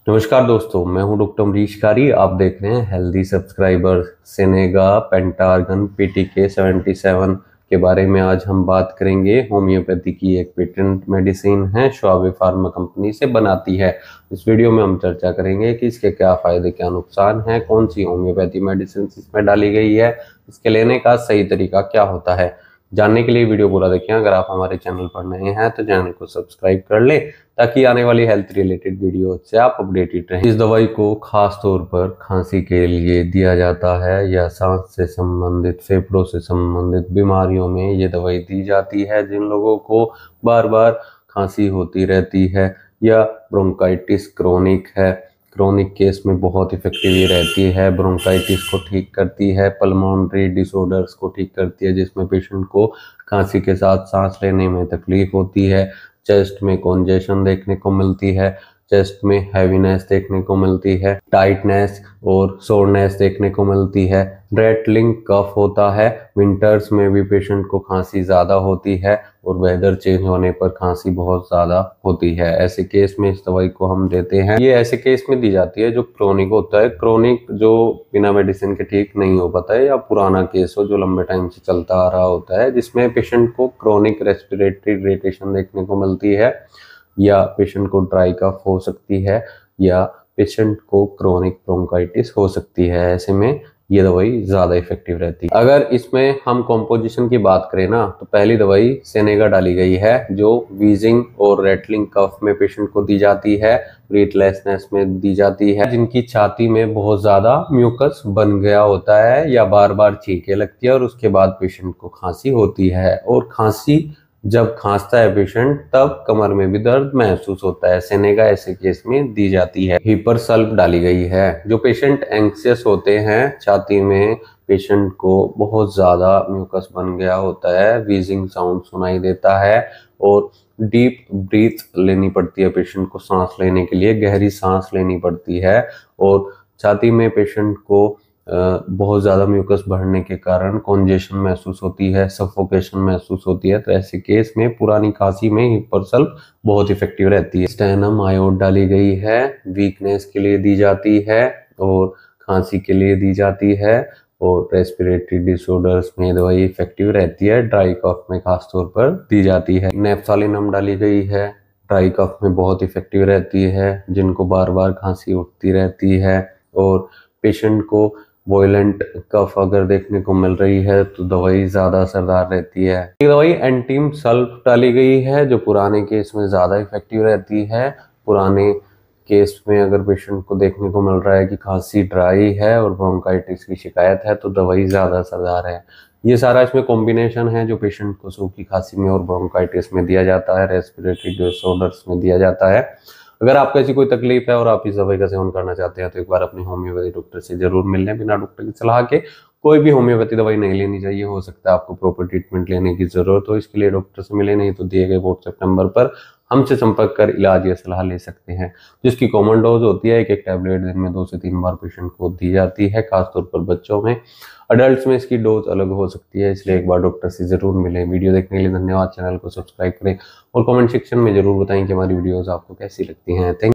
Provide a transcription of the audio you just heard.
नमस्कार दोस्तों, मैं हूं डॉक्टर अमरीश कारी। आप देख रहे हैं हेल्दी सब्सक्राइबर। सेनेगा पेंटार्गन पीटीके 77 के बारे में आज हम बात करेंगे। होम्योपैथी की एक पेटेंट मेडिसिन है, श्वाबे फार्मा कंपनी से बनाती है। इस वीडियो में हम चर्चा करेंगे कि इसके क्या फायदे क्या नुकसान हैं, कौन सी होम्योपैथी मेडिसिन इसमें डाली गई है, इसके लेने का सही तरीका क्या होता है। जानने के लिए वीडियो पूरा देखें। अगर आप हमारे चैनल पर नए हैं तो चैनल को सब्सक्राइब कर लें ताकि आने वाली हेल्थ रिलेटेड वीडियो से आप अपडेटेड रहें। इस दवाई को खास तौर पर खांसी के लिए दिया जाता है या सांस से संबंधित, फेफड़ों से संबंधित बीमारियों में ये दवाई दी जाती है। जिन लोगों को बार बार खांसी होती रहती है या ब्रोंकाइटिस क्रोनिक है, क्रोनिक केस में बहुत इफेक्टिव ये रहती है। ब्रोंकाइटिस को ठीक करती है, पल्मोनरी डिसऑर्डर्स को ठीक करती है जिसमें पेशेंट को खांसी के साथ सांस लेने में तकलीफ होती है। चेस्ट में कॉन्जेशन देखने को मिलती है, चेस्ट में हैवीनेस देखने को मिलती है, टाइटनेस और सोरनेस देखने को मिलती है, रेटलिंग कफ होता है। विंटर्स में भी पेशेंट को खांसी ज़्यादा होती है और वेदर चेंज होने पर खांसी बहुत ज़्यादा होती है। ऐसे केस में इस दवाई को हम देते हैं। ये ऐसे केस में दी जाती है जो क्रोनिक होता है, क्रोनिक जो बिना मेडिसिन के ठीक नहीं हो पाता है, या पुराना केस हो जो लंबे टाइम से चलता आ रहा होता है, जिसमें पेशेंट को क्रोनिक रेस्पिरेटरी इरिटेशन देखने को मिलती है, या पेशेंट को ड्राई कफ हो सकती है, या पेशेंट को क्रोनिक ब्रोंकाइटिस हो सकती है। ऐसे में ये दवाई ज़्यादा इफेक्टिव रहती है। अगर इसमें हम कॉम्पोजिशन की बात करें ना, तो पहली दवाई सेनेगा डाली गई है जो वीजिंग और रेटलिंग कफ में पेशेंट को दी जाती है, ब्रीथलेसनेस में दी जाती है, जिनकी छाती में बहुत ज़्यादा म्यूकस बन गया होता है या बार बार छींकें लगती है और उसके बाद पेशेंट को खांसी होती है। और खांसी जब खांसता है पेशेंट तब कमर में भी दर्द महसूस होता है। सेनेगा ऐसे केस में दी जाती है। हिपर सल्फ डाली गई है। जो पेशेंट एंक्सियस होते हैं, छाती में पेशेंट को बहुत ज़्यादा म्यूकस बन गया होता है, वीजिंग साउंड सुनाई देता है और डीप ब्रीथ लेनी पड़ती है पेशेंट को, सांस लेने के लिए गहरी सांस लेनी पड़ती है। और छाती में पेशेंट को बहुत ज़्यादा म्यूकस बढ़ने के कारण कॉन्जेशन महसूस होती है, सफोकेशन महसूस होती है। तो ऐसे केस में पुरानी खांसी में हिपरसल्फ बहुत इफेक्टिव रहती है। स्टेनम आयोड डाली गई है, वीकनेस के लिए दी जाती है और खांसी के लिए दी जाती है, और रेस्पिरेटरी डिसऑर्डर्स में दवाई इफेक्टिव रहती है। ड्राई कफ में खासतौर पर दी जाती है। नेफ्थालिनम डाली गई है, ड्राई कफ में बहुत इफेक्टिव रहती है जिनको बार बार खांसी उठती रहती है। और पेशेंट को वॉयलेंट कफ अगर देखने को मिल रही है तो दवाई ज़्यादा असरदार रहती है। ये दवाई एंटीम सल्फ डाली गई है जो पुराने केस में ज़्यादा इफेक्टिव रहती है। पुराने केस में अगर पेशेंट को देखने को मिल रहा है कि खांसी ड्राई है और ब्रोंकाइटिस की शिकायत है तो दवाई ज़्यादा असरदार है। ये सारा इसमें कॉम्बिनेशन है जो पेशेंट को सूखी खांसी में और ब्रोंकाइटिस में दिया जाता है, रेस्पिरेटरी डिसऑर्डर्स में दिया जाता है। अगर आपको ऐसी कोई तकलीफ है और आप इस दवाई का सेवन करना चाहते हैं तो एक बार अपने होम्योपैथी डॉक्टर से जरूर मिल लें। बिना डॉक्टर की सलाह के कोई भी होम्योपैथी दवाई नहीं लेनी चाहिए। हो सकता है आपको प्रॉपर ट्रीटमेंट लेने की जरूरत हो, इसके लिए डॉक्टर से मिले, नहीं तो दिए गए व्हाट्सएप नंबर पर हमसे संपर्क कर इलाज या सलाह ले सकते हैं। जिसकी कॉमन डोज होती है, एक टैबलेट दिन में 2 से 3 बार पेशेंट को दी जाती है, खासतौर पर बच्चों में। अडल्ट में इसकी डोज अलग हो सकती है, इसलिए एक बार डॉक्टर से जरूर मिलें। वीडियो देखने के लिए धन्यवाद। चैनल को सब्सक्राइब करें और कमेंट सेक्शन में जरूर बताएं कि हमारी वीडियोस आपको कैसी लगती हैं। थैंक